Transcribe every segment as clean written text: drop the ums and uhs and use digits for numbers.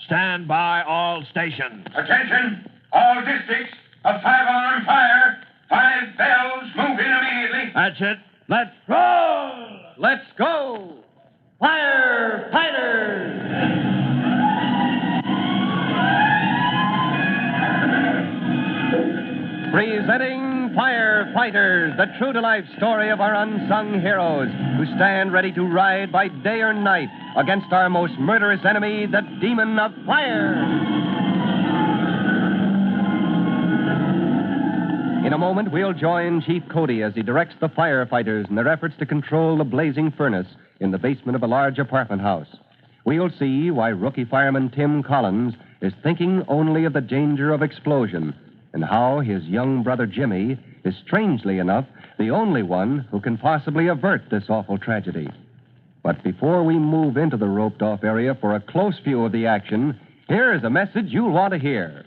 Stand by all stations. Attention, all districts. A 5-alarm fire. 5 bells. Move in immediately. That's it. Let's roll! Let's go! Firefighters! Presenting Firefighters, the true-to-life story of our unsung heroes who stand ready to ride by day or night against our most murderous enemy, the demon of fire. In a moment, we'll join Chief Cody as he directs the firefighters in their efforts to control the blazing furnace in the basement of a large apartment house. We'll see why rookie fireman Tim Collins is thinking only of the danger of explosion, and how his young brother Jimmy is, strangely enough, the only one who can possibly avert this awful tragedy. But before we move into the roped-off area for a close view of the action, here is a message you'll want to hear.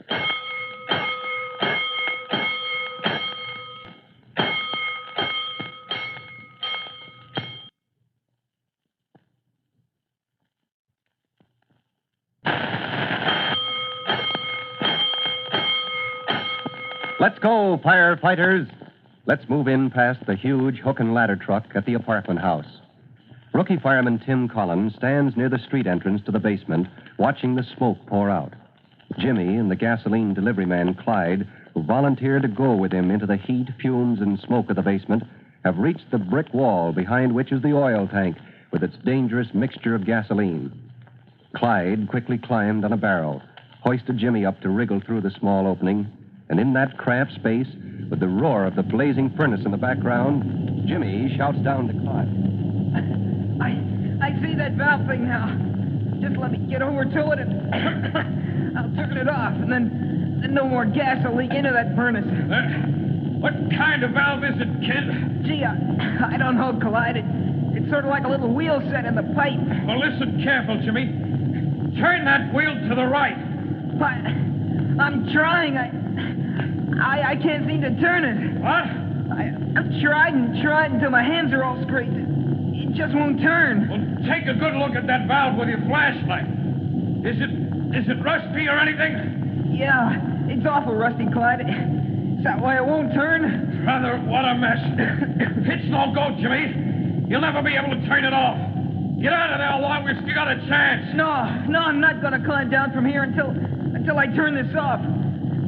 Let's go, firefighters. Let's move in past the huge hook and ladder truck at the apartment house. Rookie fireman Tim Collins stands near the street entrance to the basement, watching the smoke pour out. Jimmy and the gasoline delivery man, Clyde, who volunteered to go with him into the heat, fumes, and smoke of the basement, have reached the brick wall behind which is the oil tank with its dangerous mixture of gasoline. Clyde quickly climbed on a barrel, hoisted Jimmy up to wriggle through the small opening, and in that cramped space, with the roar of the blazing furnace in the background, Jimmy shouts down to Clyde. I see that valve thing now. Just let me get over to it and I'll turn it off, and then no more gas will leak into that furnace. What kind of valve is it, kid? Gee, I don't know, Clyde. It's sort of like a little wheel set in the pipe. Well, listen careful, Jimmy. Turn that wheel to the right. I'm trying. I can't seem to turn it. What? I've tried and tried until my hands are all scraped. It just won't turn. Well, take a good look at that valve with your flashlight. Is it rusty or anything? Yeah, it's awful rusty, Clyde. Is that why it won't turn? Brother, what a mess. It's no go, Jimmy. You'll never be able to turn it off. Get out of there while we've still got a chance. No, I'm not going to climb down from here until I turn this off.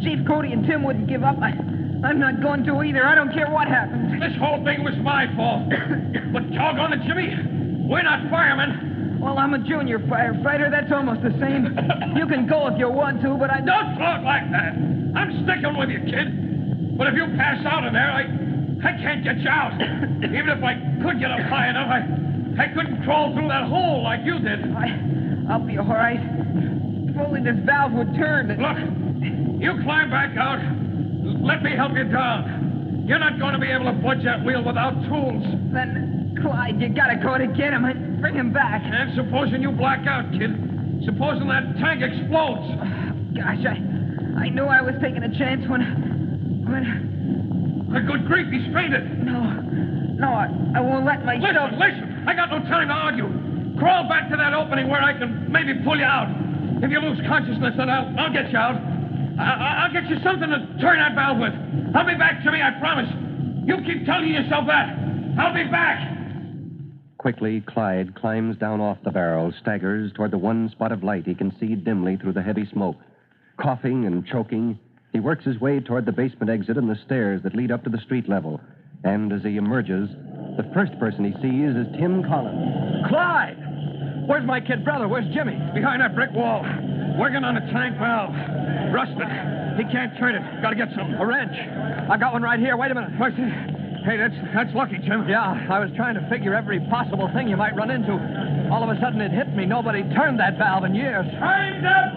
Chief Cody and Tim wouldn't give up. I'm not going to either. I don't care what happens. This whole thing was my fault. But doggone it, Jimmy, we're not firemen. Well, I'm a junior firefighter. That's almost the same. You can go if you want to, but I... Don't talk like that. I'm sticking with you, kid. But if you pass out in there, I can't get you out. Even if I could get up high enough, I couldn't crawl through that hole like you did. I'll be all right. If only this valve would turn. Look, you climb back out. Let me help you down. You're not going to be able to budge that wheel without tools. Then, Clyde, you gotta go to get him and bring him back. And supposing you black out, kid. Supposing that tank explodes. Gosh, I knew I was taking a chance when... For good grief, he's fainted. No, I won't let myself... Listen. I got no time to argue. Crawl back to that opening where I can maybe pull you out. If you lose consciousness, then I'll get you out. I'll get you something to turn that valve with. I'll be back, Jimmy, I promise. You keep telling yourself that. I'll be back. Quickly, Clyde climbs down off the barrel, staggers toward the one spot of light he can see dimly through the heavy smoke. Coughing and choking, he works his way toward the basement exit and the stairs that lead up to the street level. And as he emerges, the first person he sees is Tim Collins. Clyde! Where's my kid brother? Where's Jimmy? Behind that brick wall. Working on a tank valve. Rusted. He can't turn it. Gotta get some. A wrench. I got one right here. Wait a minute. Hey, that's lucky, Jim. Yeah, I was trying to figure every possible thing you might run into. All of a sudden it hit me. Nobody turned that valve in years. Time's up!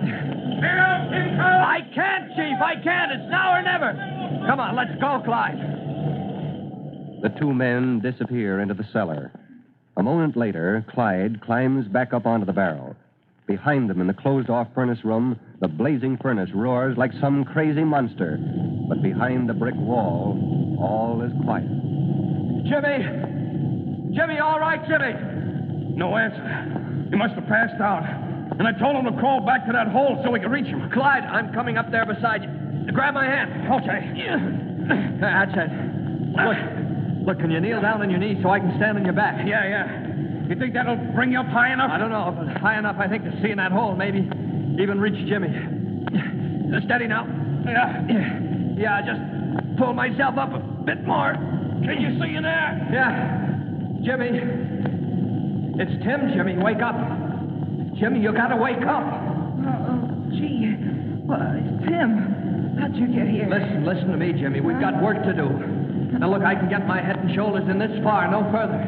Clear out, Tim Collins! I can't, Chief. I can't. It's now or never. Come on, let's go, Clyde. The two men disappear into the cellar. A moment later, Clyde climbs back up onto the barrel. Behind them in the closed-off furnace room, the blazing furnace roars like some crazy monster. But behind the brick wall, all is quiet. Jimmy! Jimmy, all right, Jimmy? No answer. He must have passed out. And I told him to crawl back to that hole so we could reach him. Clyde, I'm coming up there beside you. Grab my hand. Okay. That's it. Look, can you kneel down on your knees so I can stand on your back? Yeah. You think that'll bring you up high enough? I don't know, but high enough, I think, to see in that hole, maybe even reach Jimmy. Steady now. Yeah, just pull myself up a bit more. Can you see in there? Yeah. Jimmy. It's Tim, Jimmy. Wake up. Jimmy, you gotta wake up. Oh, gee. Well, it's Tim. How'd you get here? Listen to me, Jimmy. We've got work to do. Now, look, I can get my head and shoulders in this far, no further.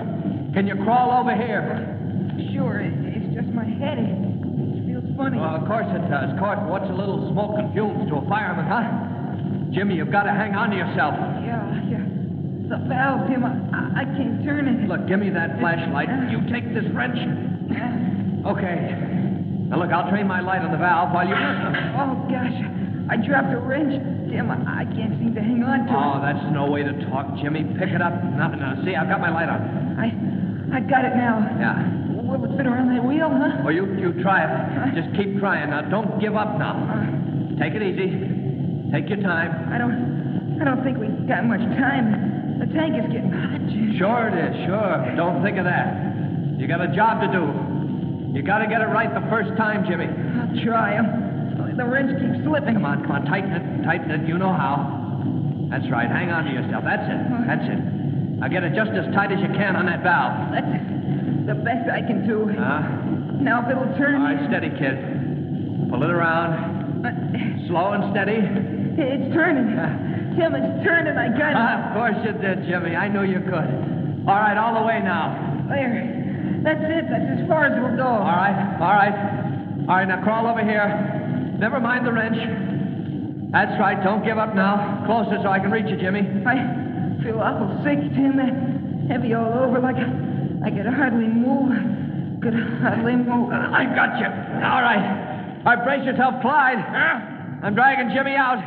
Can you crawl over here? Sure, it's just my head. It feels funny. Well, of course it does. Of course, what's a little smoke and fumes to a fireman, huh? Jimmy, you've got to hang on to yourself. Yeah. The valve, Tim, I can't turn it. Look, give me that flashlight. You take this wrench. Okay. Now, look, I'll train my light on the valve while you... Oh, gosh. I dropped a wrench. Tim, I can't seem to hang on to it. Oh, that's no way to talk, Jimmy. Pick it up. Now, see, I've got my light on. I got it now. Yeah. Will it fit around that wheel, huh? Well, you try it. Just keep trying. Now, don't give up now. Take it easy. Take your time. I don't think we've got much time. The tank is getting hot, Jim. Sure it is, sure. Don't think of that. You got a job to do. You got to get it right the first time, Jimmy. I'll try. The wrench keeps slipping. Come on. Tighten it. You know how. That's right. Hang on to yourself. That's it. Now get it just as tight as you can on that valve. That's the best I can do. Now if it'll turn... All right, steady, kid. Pull it around. Slow and steady. It's turning. Tim, it's turning. I got it. Of course you did, Jimmy. I knew you could. All right, all the way now. There. That's it. That's as far as it'll go. All right, now crawl over here. Never mind the wrench. That's right. Don't give up now. Closer so I can reach you, Jimmy. I feel awful sick, Tim. Heavy all over, like I could hardly move. I got you. All right, brace yourself, Clyde. Yeah? I'm dragging Jimmy out.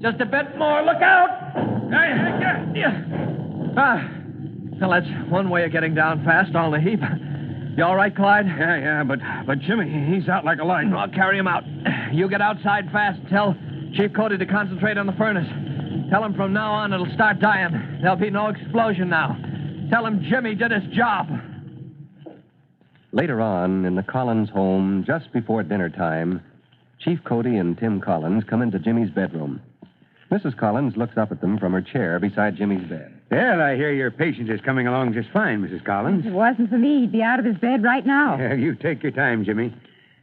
Just a bit more. Look out! Well, that's one way of getting down fast, all in a heap. You all right, Clyde? Yeah, but Jimmy, he's out like a light. I'll carry him out. You get outside fast. Tell Chief Cody to concentrate on the furnace. Tell him from now on it'll start dying. There'll be no explosion now. Tell him Jimmy did his job. Later on, in the Collins home, just before dinner time, Chief Cody and Tim Collins come into Jimmy's bedroom. Mrs. Collins looks up at them from her chair beside Jimmy's bed. Well, I hear your patient is coming along just fine, Mrs. Collins. If it wasn't for me, he'd be out of his bed right now. Yeah, you take your time, Jimmy.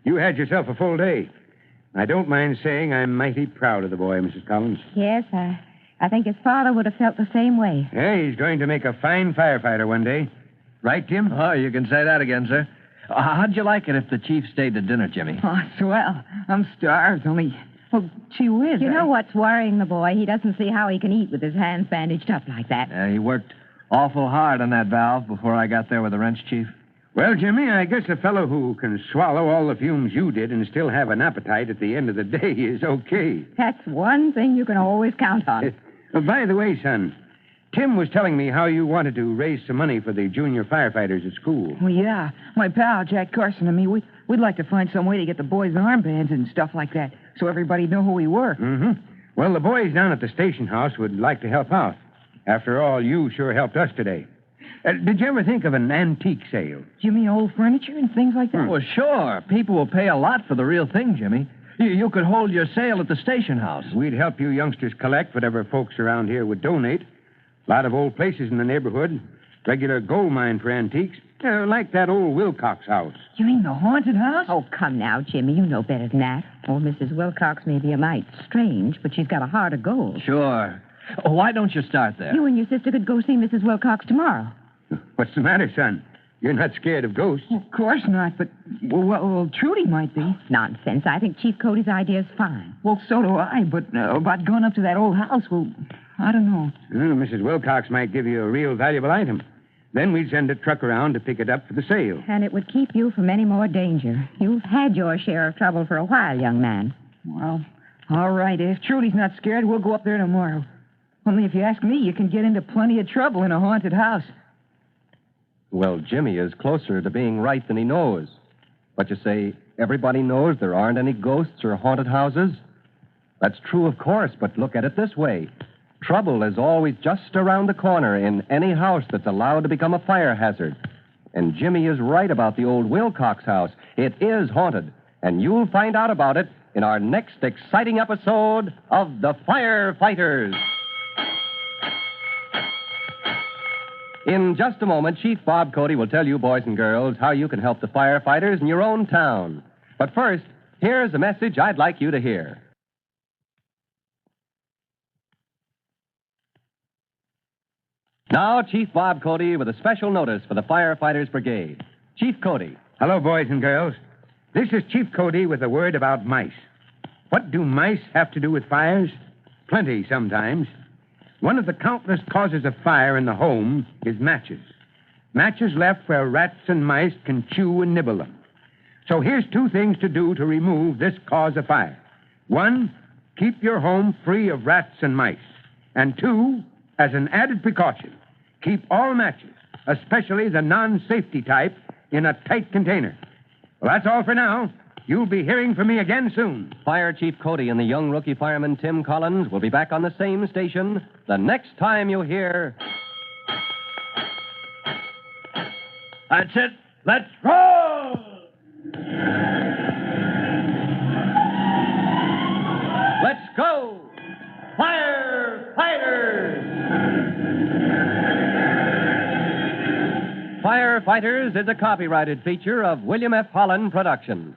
You had yourself a full day. I don't mind saying I'm mighty proud of the boy, Mrs. Collins. Yes, I think his father would have felt the same way. Yeah, he's going to make a fine firefighter one day. Right, Jim? Oh, you can say that again, sir. How'd you like it if the chief stayed to dinner, Jimmy? Oh, swell. I'm starved, only... Well, gee whiz. You know what's worrying the boy? He doesn't see how he can eat with his hands bandaged up like that. He worked awful hard on that valve before I got there with the wrench, Chief. Well, Jimmy, I guess a fellow who can swallow all the fumes you did and still have an appetite at the end of the day is okay. That's one thing you can always count on. By the way, son, Tim was telling me how you wanted to raise some money for the junior firefighters at school. Well, yeah. My pal, Jack Carson, and me, we'd like to find some way to get the boys' armbands and stuff like that so everybody'd know who we were. Mm-hmm. Well, the boys down at the station house would like to help out. After all, you sure helped us today. Did you ever think of an antique sale? You mean old furniture and things like that? Well, sure. People will pay a lot for the real thing, Jimmy. You could hold your sale at the station house. We'd help you youngsters collect whatever folks around here would donate. A lot of old places in the neighborhood. Regular gold mine for antiques. Like that old Wilcox house. You mean the haunted house? Oh, come now, Jimmy. You know better than that. Oh, Mrs. Wilcox may be a mite strange, but she's got a heart of gold. Sure. Why don't you start there? You and your sister could go see Mrs. Wilcox tomorrow. What's the matter, son? You're not scared of ghosts. Of course not, but, well, Trudy might be. Nonsense. I think Chief Cody's idea is fine. Well, so do I, but about going up to that old house, well, I don't know. Well, Mrs. Wilcox might give you a real valuable item. Then we'd send a truck around to pick it up for the sale. And it would keep you from any more danger. You've had your share of trouble for a while, young man. Well, all right. If Trudy's not scared, we'll go up there tomorrow. Only if you ask me, you can get into plenty of trouble in a haunted house. Well, Jimmy is closer to being right than he knows. But you say, everybody knows there aren't any ghosts or haunted houses? That's true, of course, but look at it this way. Trouble is always just around the corner in any house that's allowed to become a fire hazard. And Jimmy is right about the old Wilcox house. It is haunted, and you'll find out about it in our next exciting episode of The Firefighters. In just a moment, Chief Bob Cody will tell you, boys and girls, how you can help the firefighters in your own town. But first, here's a message I'd like you to hear. Now, Chief Bob Cody with a special notice for the Firefighters Brigade. Chief Cody. Hello, boys and girls. This is Chief Cody with a word about mice. What do mice have to do with fires? Plenty, sometimes. One of the countless causes of fire in the home is matches. Matches left where rats and mice can chew and nibble them. So here's 2 things to do to remove this cause of fire. 1, keep your home free of rats and mice. And 2, as an added precaution, keep all matches, especially the non-safety type, in a tight container. Well, that's all for now. You'll be hearing from me again soon. Fire Chief Cody and the young rookie fireman Tim Collins will be back on the same station the next time you hear... That's it. Let's roll! Let's go! Firefighters! Firefighters is a copyrighted feature of William F. Holland Productions.